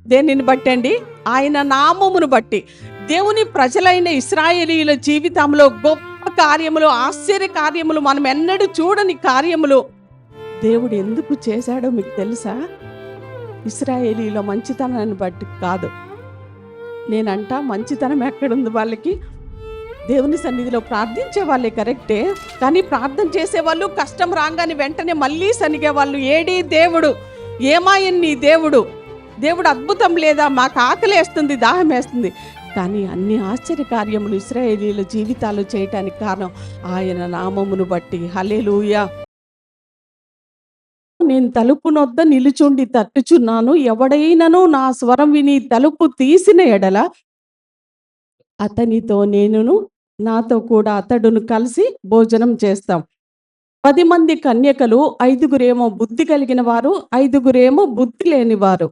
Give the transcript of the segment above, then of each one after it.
దేనిని బట్టి అండి? ఆయన నామమును బట్టి. దేవుని ప్రజలైన ఇశ్రాయేలీయుల జీవితంలో గొప్ప కార్యములు, ఆశ్చర్య కార్యములు, మనం ఎన్నడూ చూడని కార్యములు దేవుడు ఎందుకు చేశాడో మీకు తెలుసా? ఇశ్రాయేలీయుల మంచితనాన్ని బట్టి కాదు. నేనంట మంచితనం ఎక్కడుంది వాళ్ళకి? దేవుని సన్నిధిలో ప్రార్థించే వాళ్ళే కరెక్టే. కానీ ప్రార్థన చేసేవాళ్ళు కష్టం రాగానే వెంటనే మళ్ళీ సనిగేవాళ్ళు. ఏడీ దేవుడు, ఏమాయన్ నీ దేవుడు? దేవుడు అద్భుతం లేదా? మాకు ఆకలేస్తుంది, దాహం వేస్తుంది. కానీ అన్ని ఆశ్చర్య కార్యములు ఇశ్రాయేలీయుల జీవితాలు చేయటానికి కారణం ఆయన నామమును బట్టి. హల్లెలూయా. నేను తలుపు నొద్ద నిలుచుండి తట్టుచున్నాను. ఎవడైనను నా స్వరం విని తలుపు తీసిన ఎడల అతనితో నేనును, నాతో కూడా అతడును కలిసి భోజనం చేస్తాం. 10 మంది కన్యకలు, 5గురేమో బుద్ధి కలిగిన వారు, 5గురేమో బుద్ధి లేనివారు.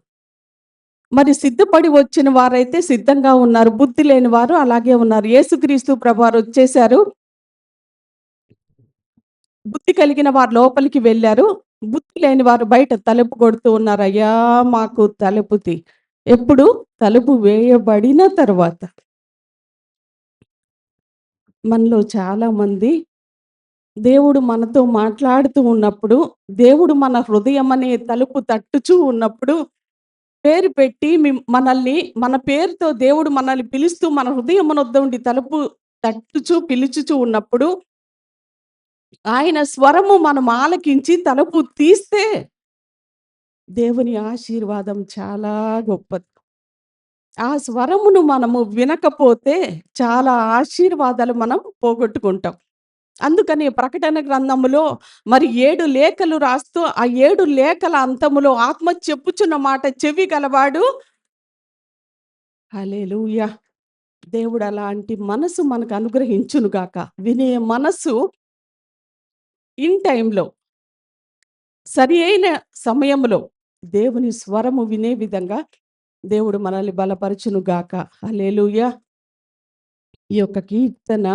మరి సిద్ధపడి వచ్చిన వారైతే సిద్ధంగా ఉన్నారు, బుద్ధి లేని వారు అలాగే ఉన్నారు. యేసుక్రీస్తు ప్రభువారు వచ్చేశారు. బుద్ధి కలిగిన వారు లోపలికి వెళ్ళారు, బుద్ధి లేని వారు బయట తలుపు కొడుతూ ఉన్నారు. అయ్యా మాకు తలుపు తీ. ఎప్పుడు? తలుపు వేయబడిన తర్వాత. మనలో చాలా మంది దేవుడు మనతో మాట్లాడుతూ ఉన్నప్పుడు, దేవుడు మన హృదయం అనే తలుపు తట్టుచూ ఉన్నప్పుడు, పేరు పెట్టి మనల్ని, మన పేరుతో దేవుడు మనల్ని పిలుస్తూ మన హృదయమునొద్ద ఉండి తలుపు తట్టుచూ పిలుచుచూ ఉన్నప్పుడు, ఆయన స్వరము మనం ఆలకించి తలుపు తీస్తే దేవుని ఆశీర్వాదం చాలా గొప్పది. ఆ స్వరమును మనము వినకపోతే చాలా ఆశీర్వాదాలు మనం పోగొట్టుకుంటాం. అందుకని ప్రకటన గ్రంథములో మరి 7 లేఖలు రాస్తూ, ఆ 7 లేఖల అంతములో ఆత్మ చెప్పుచున్న మాట చెవి గలవాడు. హల్లెలూయా. దేవుడు అలాంటి మనసు మనకు అనుగ్రహించును గాక. వినే మనస్సు ఇన్ టైంలో, సరి అయిన సమయంలో దేవుని స్వరము వినే విధంగా దేవుడు మనల్ని బలపరచును గాక. హల్లెలూయా. ఈ యొక్క కీర్తన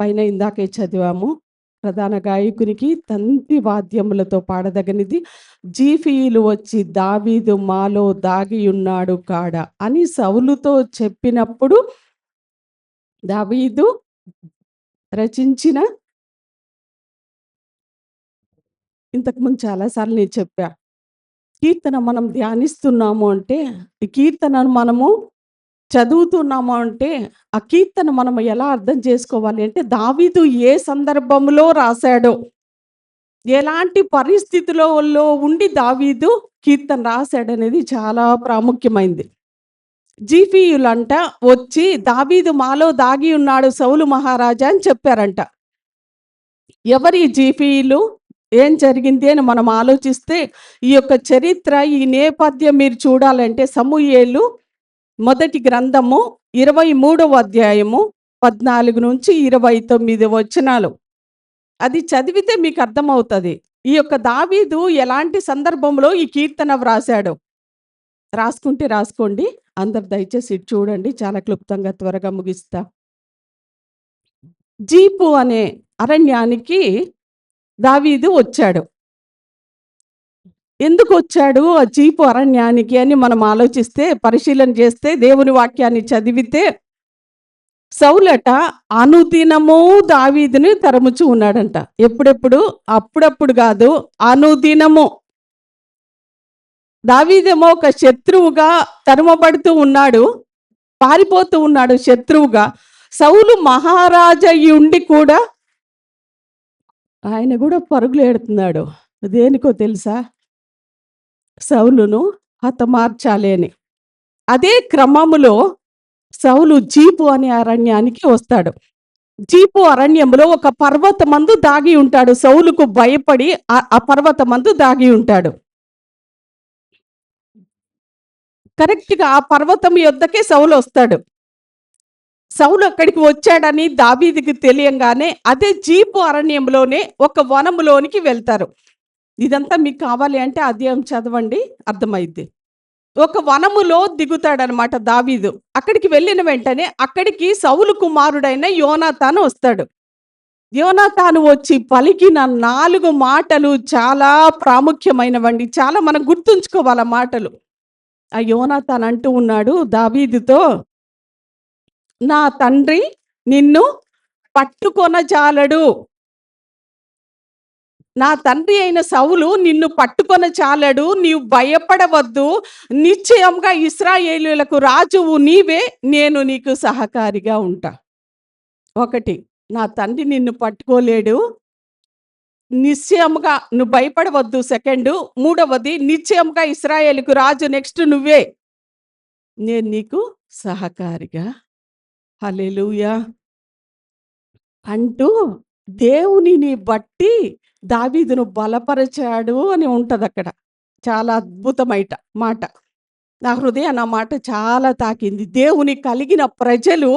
పైన ఇందాకే చదివాము. ప్రధాన గాయకునికి తంతి వాద్యములతో పాడదగనిది. జీఫీయులు వచ్చి దావీదు మాలో దాగియున్నాడు కాడ అని సౌలుతో చెప్పినప్పుడు దావీదు రచించిన, ఇంతకుముందు చాలాసార్లు నేను చెప్పా. కీర్తన మనం ధ్యానిస్తున్నాము అంటే, ఈ కీర్తనను మనము చదువుతున్నాము అంటే, ఆ కీర్తన మనం ఎలా అర్థం చేసుకోవాలి అంటే, దావీదు ఏ సందర్భంలో రాశాడో, ఎలాంటి పరిస్థితులలో ఉండి దావీదు కీర్తన రాశాడనేది చాలా ప్రాముఖ్యమైంది. జీఫీయులంట వచ్చి దావీదు మాలో దాగి ఉన్నాడు సౌలు మహారాజా అని చెప్పారంట. ఎవరి జీఫీయులు? ఏం జరిగింది అని మనం ఆలోచిస్తే, ఈ యొక్క చరిత్ర, ఈ నేపథ్యం మీరు చూడాలంటే సమూయేలు మొదటి గ్రంథము 23వ అధ్యాయము 14 నుంచి 29 వచనాలు. అది చదివితే మీకు అర్థమవుతుంది ఈ యొక్క దావీదు ఎలాంటి సందర్భంలో ఈ కీర్తన వ్రాసాడు. రాసుకుంటే రాసుకోండి, అందరు దయచేసి ఇటు చూడండి, చాలా క్లుప్తంగా త్వరగా ముగిస్తా. జీపు అనే అరణ్యానికి దావీదు వచ్చాడు. ఎందుకు వచ్చాడు ఆ జీపు అరణ్యానికి అని మనం ఆలోచిస్తే, పరిశీలన చేస్తే, దేవుని వాక్యాన్ని చదివితే, సౌలట అనుదినము దావీదుని తరుముచూ ఉన్నాడంట. ఎప్పుడెప్పుడు? అప్పుడప్పుడు కాదు, అనుదినము. దావీదేమో ఒక శత్రువుగా తరుమబడుతూ ఉన్నాడు, పారిపోతూ ఉన్నాడు శత్రువుగా. సౌలు మహారాజయ్యి ఉండి కూడా ఆయన కూడా పరుగులు ఎడుతున్నాడు. దేనికో తెలుసా? సౌలును హతమార్చాలి అని. అదే క్రమములో సౌలు జీపు అనే అరణ్యానికి వస్తాడు. జీపు అరణ్యంలో ఒక పర్వతమందు దాగి ఉంటాడు. సౌలుకు భయపడి ఆ పర్వతమందు దాగి ఉంటాడు. కరెక్ట్‌గా ఆ పర్వతం యొద్దకే సౌలు వస్తాడు. సౌలు అక్కడికి వచ్చాడని దావీదుకి తెలియంగానే అదే జీపు అరణ్యంలోనే ఒక వనములోనికి వెళ్తారు. ఇదంతా మీకు కావాలి అంటే అధ్యాయం చదవండి, అర్థమైద్ది. ఒక వనములో దిగుతాడనమాట దావీదు. అక్కడికి వెళ్ళిన వెంటనే అక్కడికి సౌలు కుమారుడైన యోనాతాను వస్తాడు. యోనాతాను వచ్చి పలికిన 4 మాటలు చాలా ప్రాముఖ్యమైనవండి. చాలా మనం గుర్తుంచుకోవాలి ఆ మాటలు. ఆ యోనాతాన్ అంటూ ఉన్నాడు దావీదుతో, "నా తండ్రి నిన్ను పట్టుకొనజాలడు. నా తండ్రి అయిన సౌలు నిన్ను పట్టుకొనజాలడు. నీవు భయపడవద్దు. నిశ్చయంగా ఇశ్రాయేలీయులకు రాజువు నీవే. నేను నీకు సహకారిగా ఉంటా." ఒకటి, నా తండ్రి నిన్ను పట్టుకోలేడు. నిశ్చయముగా నువ్వు భయపడవద్దు. సెకండు, మూడవది నిశ్చయంగా ఇశ్రాయేలుకు రాజు నెక్స్ట్ నువ్వే. నేను నీకు సహకారిగా. హల్లెలూయా! అంటూ దేవునిని బట్టి దావీదును బలపరిచాడు అని ఉంటదక్కడ. చాలా అద్భుతమైన మాట. నా హృదయాన్ని ఆ మాట చాలా తాకింది. దేవుని కలిగిన ప్రజలు,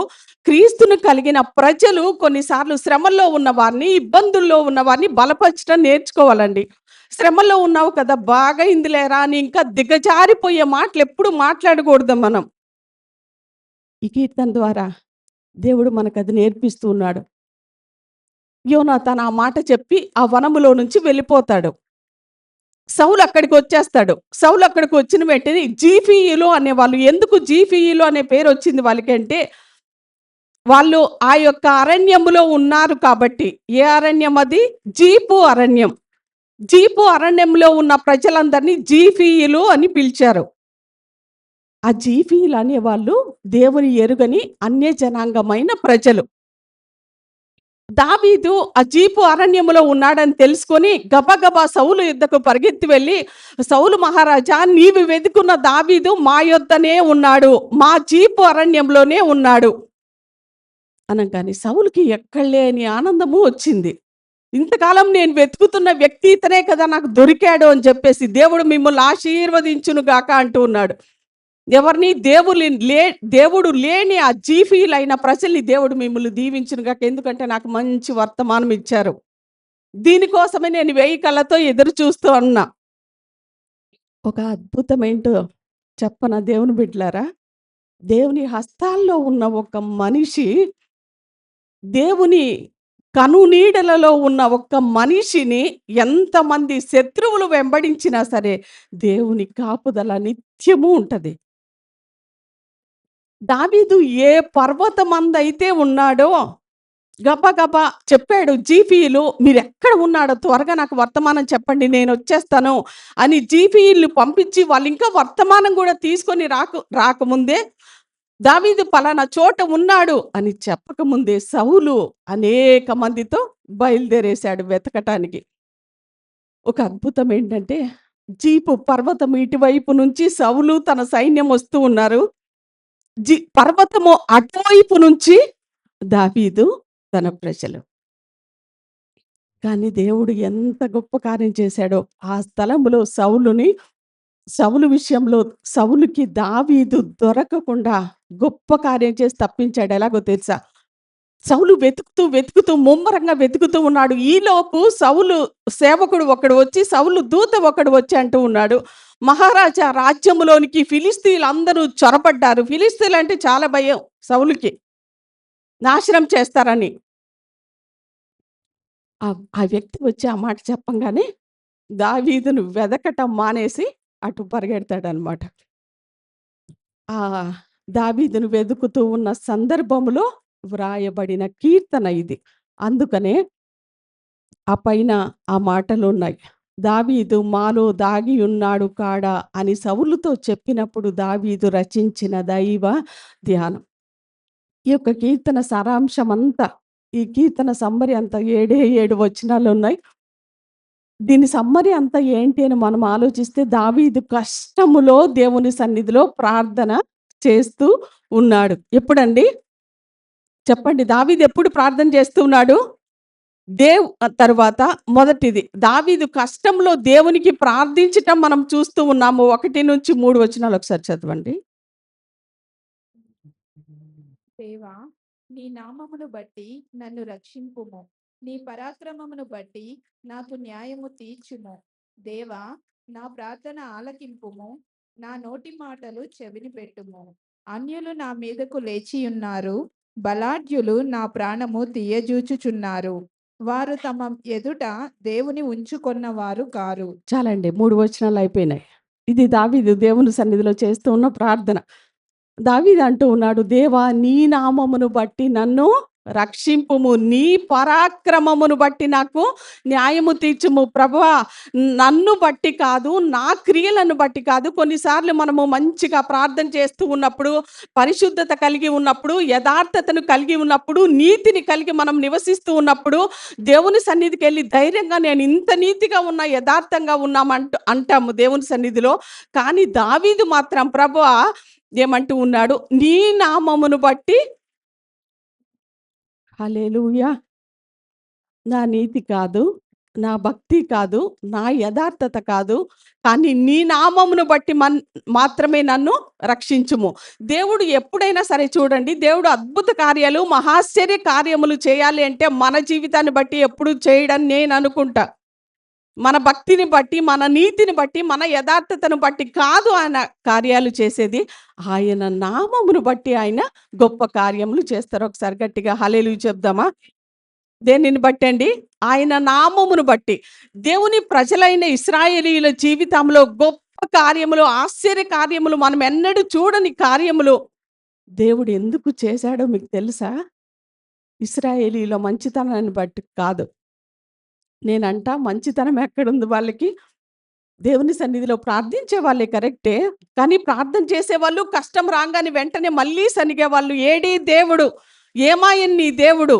క్రీస్తును కలిగిన ప్రజలు కొన్నిసార్లు శ్రమల్లో ఉన్నవారిని, ఇబ్బందుల్లో ఉన్నవారిని బలపరచడం నేర్చుకోవాలండి. శ్రమలో ఉన్నావు కదా! బాగా అయిందిలేరా అని ఇంకా దిగజారిపోయే మాటలెప్పుడు మాట్లాడకూడదు మనం. ఈ కీర్తన ద్వారా దేవుడు మనకది నేర్పిస్తూ ఉన్నాడు. యోనాతాను ఆ మాట చెప్పి ఆ వనములో నుంచి వెళ్ళిపోతాడు. సౌలు అక్కడికొచ్చేస్తాడు. సౌలు అక్కడికొచ్చిన వెంటనే జీఫీయులు అనేవాళ్ళు. ఎందుకు జీఫీయులు అనే పేరొచ్చింది వాళ్ళకంటే, వాళ్ళు ఆ యొక్క అరణ్యములో ఉన్నారు కాబట్టి. ఏ అరణ్యం అది? జీఫు అరణ్యం. జీఫు అరణ్యంలో ఉన్న ప్రజలందరినీ జీఫీయులు అని పిలిచారు. ఆ జీఫీయులు అనేవాళ్ళు దేవుని ఎరుగని అన్యజనాంగమైన ప్రజలు. దావీదు ఆ జీఫు అరణ్యములో ఉన్నాడని తెలుసుకొని గబగబా సౌలు యుద్ధకు పరిగెత్తి వెళ్ళి, "సౌలు మహారాజా, నీవు వెదుకున్న దావీదు మా యొద్దనే ఉన్నాడు. మా జీఫు అరణ్యంలోనే ఉన్నాడు" అనంగానే సౌలుకి ఎక్కడలేని ఆనందము వచ్చింది. ఇంతకాలం నేను వెతుకుతున్న వ్యక్తి ఇతనే కదా నాకు దొరికాడు అని చెప్పేసి, దేవుడు మిమ్మల్ని ఆశీర్వదించును గాక అంటూ ఉన్నాడు. ఎవరిని దేవుడు లేని ఆ జీఫీలైన ప్రజల్ని దేవుడు మిమ్మల్ని దీవించును గాక. ఎందుకంటే నాకు మంచి వర్తమానం ఇచ్చారు. దీనికోసమే నేను 1000 కళ్ళతో ఎదురు చూస్తూ ఉన్నా. ఒక అద్భుతమేంటో చెప్పనా దేవుని బిడ్డలారా? దేవుని హస్తాల్లో ఉన్న ఒక మనిషి, దేవుని కనునీడలలో ఉన్న ఒక్క మనిషిని ఎంతమంది శత్రువులు వెంబడించినా సరే, దేవుని కాపుదల నిత్యము ఉంటది. దావీదు ఏ పర్వతమందైతే ఉన్నాడో గబగబా చెప్పాడు, జీఫీయులు మీరెక్కడ ఉన్నాడో త్వరగా నాకు వర్తమానం చెప్పండి, నేనొచ్చేస్తాను అని జీఫీయుల్ని పంపించి వాళ్ళింకా వర్తమానం గూడా తీసుకొని రాకముందే, దావీదు పలానా చోట ఉన్నాడు అని చెప్పకముందే సౌలు అనేక మందితో బయలుదేరేశాడు వెతకటానికి. ఒక అద్భుతం ఏంటంటే, జీఫు పర్వతం ఇటువైపు నుంచి సౌలు తన సైన్యం వస్తూ ఉన్నారు. పర్వతము అటువైపు నుంచి దావీదు తన ప్రజలు. కానీ దేవుడు ఎంత గొప్ప కార్యం చేశాడో, ఆ స్థలములో సౌలు విషయంలో సౌలుకి దావీదు దొరకకుండా గొప్ప కార్యం చేసి తప్పించాడు. ఎలాగో తెలుసా? సౌలు వెతుకుతూ ముమ్మరంగా వెతుకుతూ ఉన్నాడు. ఈలోపు సౌలు సేవకుడు ఒకడు వచ్చి, సౌలు దూత ఒకడు వచ్చి అంటూ ఉన్నాడు, "మహారాజా, రాజ్యములోనికి ఫిలిష్తీయులందరూ చొరబడ్డారు." ఫిలిష్తీయులంటే చాలా భయం సౌలుకి. నాశనం చేస్తారని. ఆ వ్యక్తి వచ్చి ఆ మాట చెప్పంగానే దావీదును వెదకటం మానేసి అటు పరిగెడతాడనమాట. ఆ దావీదును వెదుకుతూ ఉన్న సందర్భములో వ్రాయబడిన కీర్తన ఇది. అందుకనే ఆ పైన ఆ మాటలున్నాయి. దావీదు మాలో దాగి ఉన్నాడు కాడా అని సౌలుతో చెప్పినప్పుడు దావీదు రచించిన దైవ ధ్యానం. ఈ యొక్క కీర్తన సారాంశమంతా, ఈ కీర్తన సమ్మరి అంతా 7 వచనాలున్నాయి. దీని సమ్మరి అంతా ఏంటి అని మనం ఆలోచిస్తే, దావీదు కష్టములో దేవుని సన్నిధిలో ప్రార్థన చేస్తూ ఉన్నాడు. ఎప్పుడండి? చెప్పండి. దావీదు ఎప్పుడు ప్రార్థన చేస్తూ ఉన్నాడు? తరువాత మొదటిది దావీదు కష్టంలో దేవునికి ప్రార్థించటం మనం చూస్తూ ఉన్నాము. 1-3 వచనాలు ఒకసారి చదవండి. దేవా, నీ నామమును బట్టి నన్ను రక్షింపుము. నీ పరాక్రమమును బట్టి నాకు న్యాయము తీర్చుము. దేవా, నా ప్రార్థన ఆలకింపుము. నా నోటి మాటలు చెవిని పెట్టుము. అన్యులు నా మీదకు లేచియున్నారు. బలాఢ్యులు నా ప్రాణము తీయజూచుచున్నారు. వారు తమ ఎదుట దేవుని ఉంచుకొన్న వారు కారు. చాలండి. 3 వచనాలు అయిపోయినాయి. ఇది దావీదు దేవుని సన్నిధిలో చేస్తూ ఉన్న ప్రార్థన. దావీదు అంటూ ఉన్నాడు, దేవా నీ నామమును బట్టి నన్ను రక్షింపుము. నీ పరాక్రమమును బట్టి నాకు న్యాయము తీర్చుము. ప్రభువా నన్ను బట్టి కాదు, నా క్రియలను బట్టి కాదు. కొన్నిసార్లు మనము మంచిగా ప్రార్థన చేస్తూ ఉన్నప్పుడు, పరిశుద్ధత కలిగి ఉన్నప్పుడు, యథార్థతను కలిగి ఉన్నప్పుడు, నీతిని కలిగి మనం నివసిస్తూ ఉన్నప్పుడు, దేవుని సన్నిధికెళ్ళి ధైర్యంగా నేను ఇంత నీతిగా ఉన్నా, యథార్థంగా అంటాము దేవుని సన్నిధిలో. కానీ దావీదు మాత్రం ప్రభువా ఏమంటూ ఉన్నాడు, నీ నామమును బట్టి హల్లెలూయా. నా నీతి కాదు, నా భక్తి కాదు, నా యథార్థత కాదు, కానీ నీ నామమును బట్టి మాత్రమే నన్ను రక్షించుము. దేవుడు ఎప్పుడైనా సరే చూడండి, దేవుడు అద్భుత కార్యాలు, మహాశ్చర్య కార్యములు చేయాలి అంటే మన జీవితాన్ని బట్టి ఎప్పుడు చేయడని నేను అనుకుంటా. మన భక్తిని బట్టి, మన నీతిని బట్టి, మన యథార్థతను బట్టి కాదు ఆయన కార్యాలు చేసేది. ఆయన నామమును బట్టి ఆయన గొప్ప కార్యములు చేస్తారు. ఒకసారి గట్టిగా హల్లెలూయా చెప్దామా? దేనిని బట్టి అండి? ఆయన నామమును బట్టి. దేవుని ప్రజలైన ఇశ్రాయేలీయుల జీవితంలో గొప్ప కార్యములు, ఆశ్చర్య కార్యములు, మనం ఎన్నడూ చూడని కార్యములు దేవుడు ఎందుకు చేశాడో మీకు తెలుసా? ఇశ్రాయేలీయుల మంచితనాన్ని బట్టి కాదు. మంచితనం ఎక్కడుంది వాళ్ళకి? దేవుని సన్నిధిలో ప్రార్థించే వాళ్ళే కరెక్టే. కానీ ప్రార్థన చేసేవాళ్ళు కష్టం రాంగానే వెంటనే మళ్ళీ సనిగేవాళ్ళు. ఏడీ దేవుడు? ఏమాయన్ నీ దేవుడు?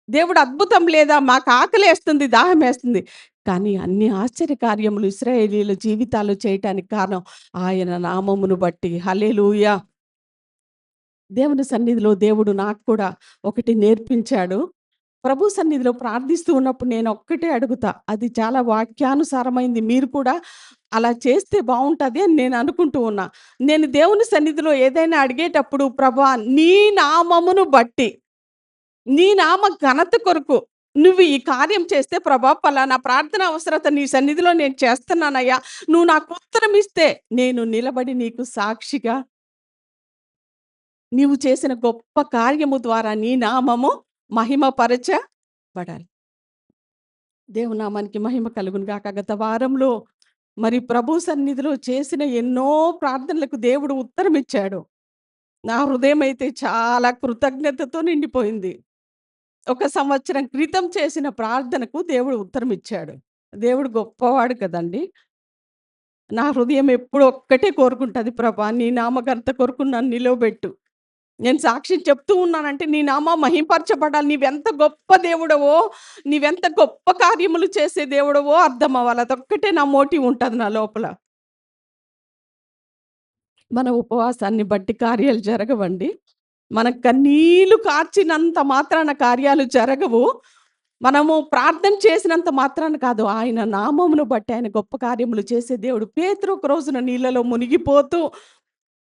దేవుడు అద్భుతం లేదా? మాకు ఆకలేస్తుంది, దాహమేస్తుంది. కానీ అన్ని ఆశ్చర్య కార్యములు ఇశ్రాయేలీయుల జీవితాల్లో చేయటానికి కారణం ఆయన నామమును బట్టి. హల్లెలూయా. దేవుని సన్నిధిలో దేవుడు నాకు కూడా ఒకటి నేర్పించాడు. ప్రభు సన్నిధిలో ప్రార్థిస్తూ ఉన్నప్పుడు నేను ఒక్కటే అడుగుతా. అది చాలా వాక్యానుసారమైంది. మీరు కూడా అలా చేస్తే బావుంటది అని నేను అనుకుంటూ ఉన్నా. నేను దేవుని సన్నిధిలో ఏదైనా అడిగేటప్పుడు ప్రభువా నీ నామమును బట్టి, నీ నామ ఘనత కొరకు నువ్వు ఈ కార్యం చేస్తే ప్రభా పలానా ప్రార్థన అవసరత నీ సన్నిధిలో నేను చేస్తున్నానయ్యా. నువ్వు నాకు ఉత్తరం ఇస్తే నేను నిలబడి నీకు సాక్షిగా నీవు చేసిన గొప్ప కార్యము ద్వారా నీ నామము మహిమపరచబడాలి. దేవుని నామానికి మహిమ కలుగును గాక. గత వారంలో మరి ప్రభు సన్నిధిలో చేసిన ఎన్నో ప్రార్థనలకు దేవుడు ఉత్తరం ఇచ్చాడు. నా హృదయం అయితే చాలా కృతజ్ఞతతో నిండిపోయింది. 1 సంవత్సరం క్రితం చేసిన ప్రార్థనకు దేవుడు ఉత్తరం ఇచ్చాడు. దేవుడు గొప్పవాడు కదండీ! నా హృదయం ఎప్పుడు ఒక్కటే కోరుకుంటది, ప్రభా నీ నామఘనత కొరకు నన్ను నిలవబెట్టు. నేను సాక్ష్యం చెప్తూ ఉన్నానంటే నీ నామం మహింపరచబడాలి. నీవెంత గొప్ప దేవుడవో, నీవెంత గొప్ప కార్యములు చేసే దేవుడవో అర్థం అవ్వాలి. అదొక్కటే నా మోటివ్ ఉంటది నా లోపల. మన ఉపవాసాన్ని బట్టి కార్యాలు జరగవండి. మన కన్నీళ్లు కార్చినంత మాత్రాన కార్యాలు జరగవు. మనము ప్రార్థన చేసినంత మాత్రాన కాదు. ఆయన నామమును బట్టి ఆయన గొప్ప కార్యములు చేసే దేవుడు. పేతురు ఒక రోజున నీళ్ళలో మునిగిపోతూ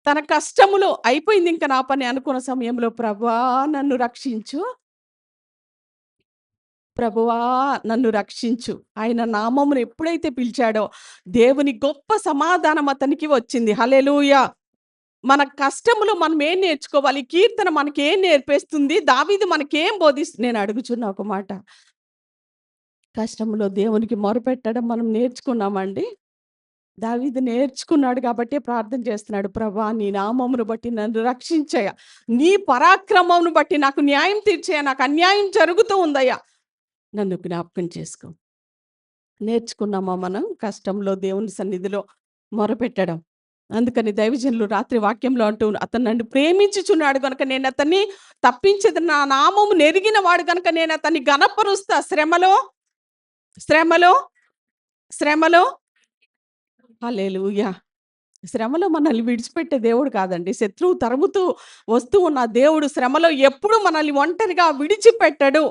తన కష్టములో అయిపోయింది ఇంక నా పని అనుకున్న సమయంలో ప్రభువా నన్ను రక్షించు, ప్రభువా నన్ను రక్షించు. ఆయన నామమును ఎప్పుడైతే పిలిచాడో దేవుని గొప్ప సమాధానం అతనికి వచ్చింది. హల్లెలూయా. మన కష్టములో మనం ఏం నేర్చుకోవాలి? కీర్తన మనకేం నేర్పేస్తుంది? దావీదు మనకేం నేను అడుగుచున్నా ఒక మాట. కష్టములో దేవునికి మొరపెట్టడం మనం నేర్చుకున్నామండి? దావీదు నేర్చుకున్నాడు కాబట్టే ప్రార్థన చేస్తున్నాడు. ప్రభా నీ నామమును బట్టి నన్ను రక్షించయ్యా. నీ పరాక్రమమును బట్టి నాకు న్యాయం తీర్చయ్యా. నాకు అన్యాయం జరుగుతూ ఉందయ్యా. నన్ను జ్ఞాపకం చేసుకో. నేర్చుకున్నామా మనం కష్టంలో దేవుని సన్నిధిలో మొరపెట్టడం? అందుకని దైవజనులు రాత్రి వాక్యంలో అంటూ అతను నన్ను ప్రేమించుచున్నాడు గనుక నేను అతన్ని తప్పించేది, నా నామము నెరిగిన వాడు గనుక నేను అతన్ని గనపరుస్తా. శ్రమలో శ్రమలో శ్రమలో హల్లెలూయా. శ్రమలో మనల్ని విడిచిపెట్టే దేవుడు కాదండి. శత్రువు తరుముతూ వస్తూ ఉన్న దేవుడు శ్రమలో ఎప్పుడు మనల్ని ఒంటరిగా విడిచిపెట్టడు.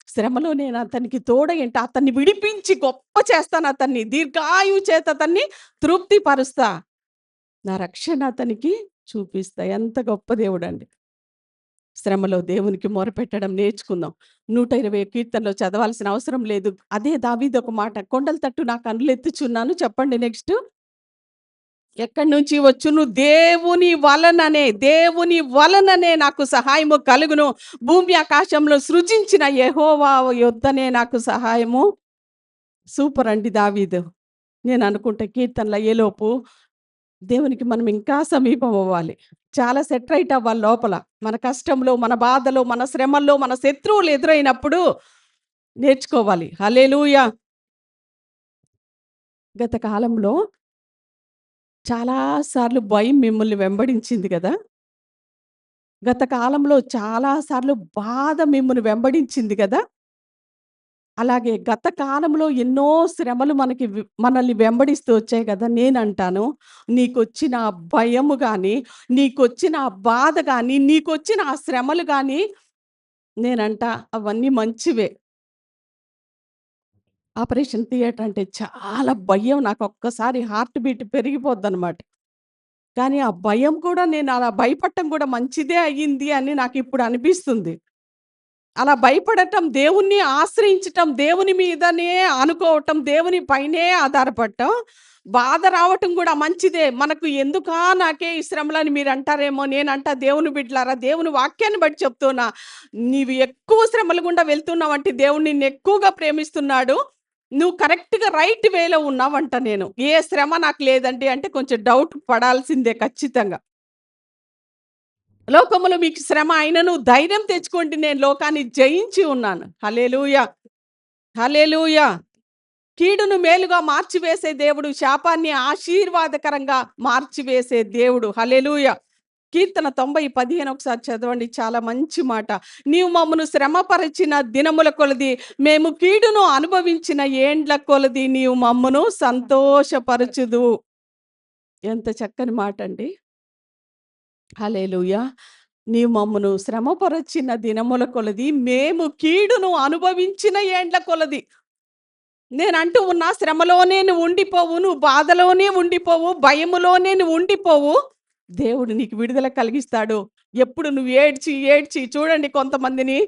శ్రమలో నేను అతనికి తోడయంట అతన్ని విడిపించి గొప్ప చేస్తాను. అతన్ని దీర్ఘాయువు చేత అతన్ని తృప్తి పరుస్తా. నా రక్షణ అతనికి చూపిస్తా. ఎంత గొప్ప దేవుడండి. శ్రమలో దేవునికి మొరపెట్టడం నేర్చుకుందాం. 120 కీర్తనలో చదవాల్సిన అవసరం లేదు. అదే దావీదు ఒక మాట, కొండల తట్టు నా కన్నులెత్తుచున్నాను. చెప్పండి నెక్స్ట్. ఎక్కడి నుంచి వచ్చును? దేవుని వలననే నాకు సహాయము కలుగును. భూమి ఆకాశంలో సృజించిన యెహోవా యొద్దనే నాకు సహాయము. సూపర్ అండి దావీదు. నేను అనుకుంటే కీర్తనలు అయ్యేలోపు దేవునికి మనం ఇంకా సమీపం అవ్వాలి. చాలా సెటరైట్ అవ్వాలి లోపల. మన కష్టంలో, మన బాధలో, మన శ్రమల్లో, మన శత్రువులు ఎదురైనప్పుడు నేర్చుకోవాలి. హల్లెలూయా! గత కాలంలో చాలా సార్లు భయం మిమ్మల్ని వెంబడించింది గదా! గత కాలంలో చాలా సార్లు బాధ మిమ్మల్ని వెంబడించింది గదా! అలాగే గత కాలంలో ఎన్నో శ్రమలు మనల్ని వెంబడిస్తూ వచ్చాయి గదా! నేనంటాను, నీకొచ్చిన ఆ భయము గాని, నీకొచ్చిన ఆ బాధ గాని, నీకొచ్చిన ఆ శ్రమలు గాని, నేనంటా అవన్నీ మంచివే. ఆపరేషన్ థియేటర్ అంటే చాలా భయం. నాకొక్కసారి హార్ట్ బీట్ పెరిగిపోద్దనమాట. కానీ ఆ భయం కూడా నేను అలా భయపడటం కూడా మంచిదే అయ్యింది అని నాకిప్పుడు అనిపిస్తుంది. అలా భయపడటం, దేవుణ్ణి ఆశ్రయించటం, దేవుని మీదనే ఆనుకోవటం, దేవుని పైనే ఆధారపడటం, బాధ రావటం కూడా మంచిదే. మనకు ఎందుకా నాకే ఈ శ్రమలని మీరంటారేమో, నేనంటా దేవుని బిడ్డలారా, దేవుని వాక్యాన్ని బట్టి చెప్తున్నా. నీవు ఎక్కువ శ్రమల గుండా వెళ్తున్నావంటే దేవుడు నిన్నెక్కువగా ప్రేమిస్తున్నాడు. నువ్వు కరెక్ట్‌గా రైట్ వేలో ఉన్నావంట నేను. ఏ శ్రమ నాకు లేదండి అంటే కొంచెం డౌట్ పడాల్సిందే ఖచ్చితంగా. లోకములో మీకు శ్రమ అయినను ధైర్యం తెచ్చుకోండి, నేను లోకాన్ని జయించి ఉన్నాను. హల్లెలూయా! హల్లెలూయా! కీడును మేలుగా మార్చివేసే దేవుడు, శాపాన్ని ఆశీర్వాదకరంగా మార్చివేసే దేవుడు. హల్లెలూయా! కీర్తన 90:15 ఒకసారి చదవండి. చాలా మంచి మాట. నీవు మమ్మను శ్రమపరచిన దినముల కొలది, మేము కీడును అనుభవించిన ఏండ్ల కొలది నీవు మమ్మను సంతోషపరచుదువు. ఎంత చక్కని మాటండి. హల్లెలూయా! నీవు మమ్మను శ్రమపరచిన దినముల కొలది, మేము కీడును అనుభవించిన ఏండ్ల కొలది. నేనంటూ ఉన్నా శ్రమలోనే నువ్వు ఉండిపోవు, నువ్వు బాధలోనే ఉండిపోవు, భయములోనే నువ్వు ఉండిపోవు. దేవుడు నీకు విడుదల కలిగిస్తాడు. ఎప్పుడు నువ్వు ఏడ్చి, ఏడ్చి చూడండి కొంతమందిని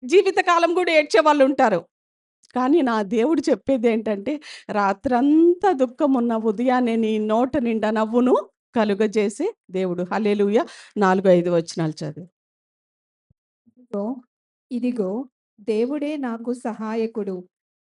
జీవితకాలం గూడా ఏడ్చేవాళ్ళుంటారు. కానీ నా దేవుడు చెప్పేదేంటంటే, రాత్రంతా దుఃఖమున్న ఉదయాన్నే నీ నోట నిండా నవ్వును కలుగజేసే దేవుడు. హల్లెలూయా! 4, 5 వచనాలు చదువు. ఇదిగో ఇదిగో దేవుడే నాకు సహాయకుడు.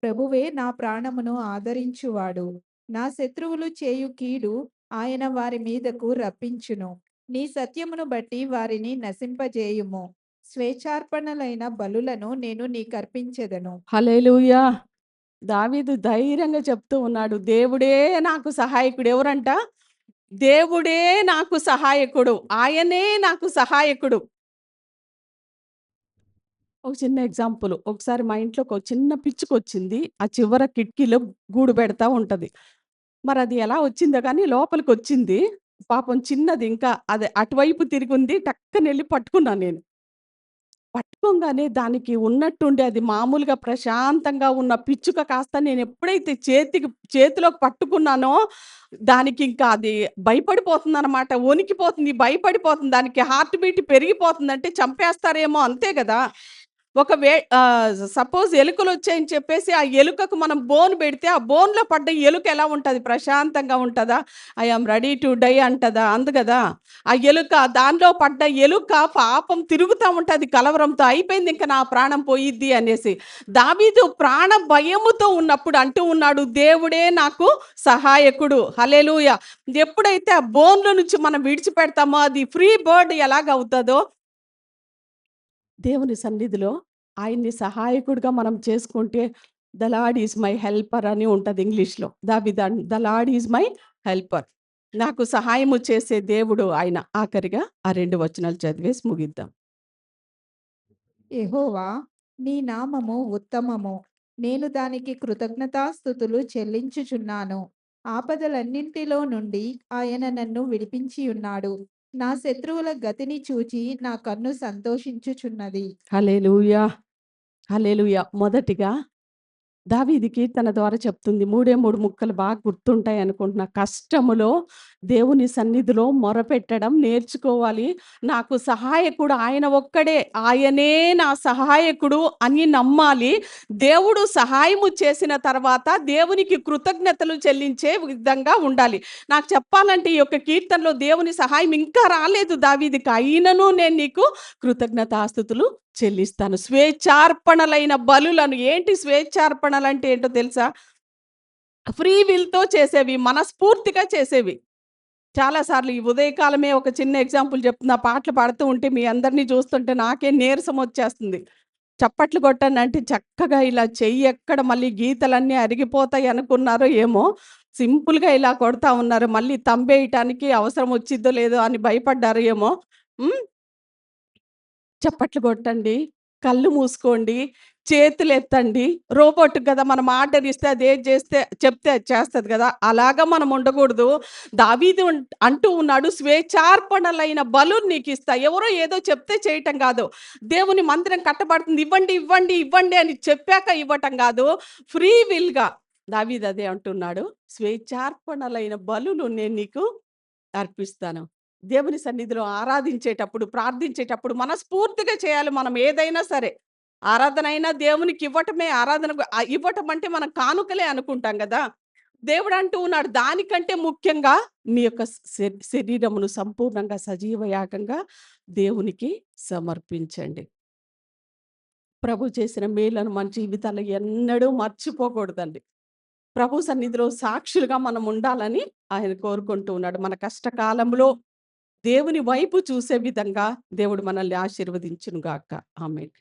ప్రభువే నా ప్రాణమును ఆదరించువాడు. నా శత్రువులు చేయు కీడు ఆయన వారి మీదకు రప్పించును. నీ సత్యమును బట్టి వారిని నశింపజేయుము. స్వేచ్ఛార్పణలైన బలులను నేను నీకర్పించెదను. హల్లెలూయా! దావీదు ధైర్యంగా చెప్తూ ఉన్నాడు. దేవుడే నాకు సహాయకుడు. ఎవరంట? దేవుడే నాకు సహాయకుడు. ఆయనే నాకు సహాయకుడు. ఒక చిన్న ఎగ్జాంపుల్. ఒకసారి మా ఇంట్లోకి ఒక చిన్న పిచ్చుకొచ్చింది. ఆ చివర కిటికీలో గూడు పెడతా ఉంటది. మరది ఎలా వచ్చిందో గానీ లోపలికొచ్చింది. పాపం చిన్నది ఇంకా అది అటువైపు తిరిగుంది. టక్కనెళ్లి పట్టుకున్నా నేను. పట్టుకోంగానే దానికి ఉన్నట్టుండి అది మామూలుగా ప్రశాంతంగా ఉన్న పిచ్చుక కాస్త నేనెప్పుడైతే చేతిలోకి పట్టుకున్నానో, దానికింకా అది భయపడిపోతుందనమాట. వణికిపోతుంది, భయపడిపోతుంది. దానికి హార్ట్ బీట్ పెరిగిపోతుందంటే చంపేస్తారేమో అంతే గదా! సపోజ్ ఎలుకలొచ్చాయని చెప్పేసి ఆ ఎలుకకు మనం బోన్ బెడితే, ఆ బోన్‌లో పడ్డ ఎలుక ఎలా ఉంటది? ప్రశాంతంగా ఉంటదా? I am ready to die అంటదా? అందు గదా! ఆ ఎలుక దానిలో పడ్డ ఎలుక పాపం తిరుగుతా ఉంటది కలవరంతో. అయిపోయిందింక నా ప్రాణం పోయిద్ది అనేసి. దావీదు ప్రాణ భయముతో ఉన్నప్పుడు అంటూ ఉన్నాడు, దేవుడే నాకు సహాయకుడు. హల్లెలూయా! ఎప్పుడైతే ఆ బోన్‌లో నుంచి మనం విడిచిపెడతామో అది ఫ్రీ బర్డ్ ఎలాగవుతదో దేవుని సన్నిధిలో ఆయన్ని సహాయకుడిగా మనం చేసుకుంటే, the lord is my helper అని ఉంటది ఇంగ్లీష్‌లో. The lord is my helper. నాకు సహాయము చేసే దేవుడు ఆయన. ఆఖరిగా ఆ 2 వచనాలు చదివేసి ముగిద్దాం. యెహోవా, నీ నామము ఉత్తమము. నేను దానికి కృతజ్ఞతాస్తుతులు చెల్లించుచున్నాను. ఆపదలన్నింటిలో నుండి ఆయన నన్ను విడిపించి ఉన్నాడు. నా శత్రువుల గతిని చూచి నా కన్ను సంతోషించుచున్నది. హల్లెలూయా! హల్లెలూయా! మొదటిగా దావీదు కీర్తన ద్వారా చెప్తుంది. 3 ముక్కలు బాగా గుర్తుంటాయి అనుకుంటున్నా. కష్టములో దేవుని సన్నిధిలో మొరపెట్టడం నేర్చుకోవాలి. నాకు సహాయకుడు ఆయన ఒక్కడే. ఆయనే నా సహాయకుడు అని నమ్మాలి. దేవుడు సహాయము చేసిన తర్వాత దేవునికి కృతజ్ఞతలు చెల్లించే విధంగా ఉండాలి. నాకు చెప్పాలంటే ఈ యొక్క కీర్తనలో దేవుని సహాయం ఇంకా రాలేదు దావీదుకి. అయినను నేను నీకు కృతజ్ఞతాస్తుతులు చెల్లిస్తాను. స్వేచ్ఛార్పణలైన బలులను ఏంటి స్వేచ్ఛార్పణలంటే ఏంటో తెలుసా? ఫ్రీ విల్‌తో చేసేవి, మనస్ఫూర్తిగా చేసేవి. చాలా సార్లు ఈ ఉదయకాలమే ఒక చిన్న ఎగ్జాంపుల్ చెప్తున్నా. పాటలు పాడుతూ ఉంటే మీ అందరిని చూస్తుంటే నాకే నీరసం వచ్చేస్తుంది. చప్పట్లు కొట్టానంటే చక్కగా ఇలా చెయ్యి ఎక్కడ మళ్ళీ గీతలన్నీ అరిగిపోతాయి అనుకున్నారో ఏమో! సింపుల్‌గా ఇలా కొడతా ఉన్నారు. మళ్ళీ తంబేయటానికి అవసరం వచ్చిద్దో లేదో అని భయపడ్డారో ఏమో! హ్మ్. చప్పట్లు కొట్టండి. కళ్ళు మూసుకోండి. చేతులెత్తండి. రోబోట్‌కి గదా! మనం ఆర్డర్ ఇస్తే అది ఏది చేస్తే చెప్తే అది చేస్తది గదా! అలాగా మనం ఉండకూడదు. దావీదు అంటూ ఉన్నాడు, స్వేచ్ఛార్పణలైన బలులు నీకిస్తా. ఎవరో ఏదో చెప్తే చేయటం గాదు. దేవుని మందిరం కట్టబడుతుంది. ఇవ్వండి, ఇవ్వండి, ఇవ్వండి అని చెప్పాక ఇవ్వటం గాదు. ఫ్రీ విల్‌గా దావీదు అదే అంటున్నాడు. స్వేచ్ఛార్పణలైన బలులు నేను నీకు అర్పిస్తాను. దేవుని సన్నిధిలో ఆరాధించేటప్పుడు, ప్రార్థించేటప్పుడు మనస్ఫూర్తిగా చేయాలి మనం ఏదైనా సరే. ఆరాధనైనా దేవునికి ఇవ్వటమే ఆరాధన ఇవ్వటం అంటే మనం కానుకలే అనుకుంటాం గదా! దేవుడంటూ ఉన్నాడు దానికంటే ముఖ్యంగా మీ యొక్క శరీరమును సంపూర్ణంగా సజీవ యాగంగా దేవునికి సమర్పించండి. ప్రభు చేసిన మేలను మన జీవితాల్లో ఎన్నడూ మర్చిపోకూడదండి. ప్రభు సన్నిధిలో సాక్షులుగా మనం ఉండాలని ఆయన కోరుకుంటూ ఉన్నాడు. మన కష్టకాలంలో దేవుని వైపు చూసే విధంగా దేవుడు మనల్ని ఆశీర్వదించును గాక. ఆమేన్.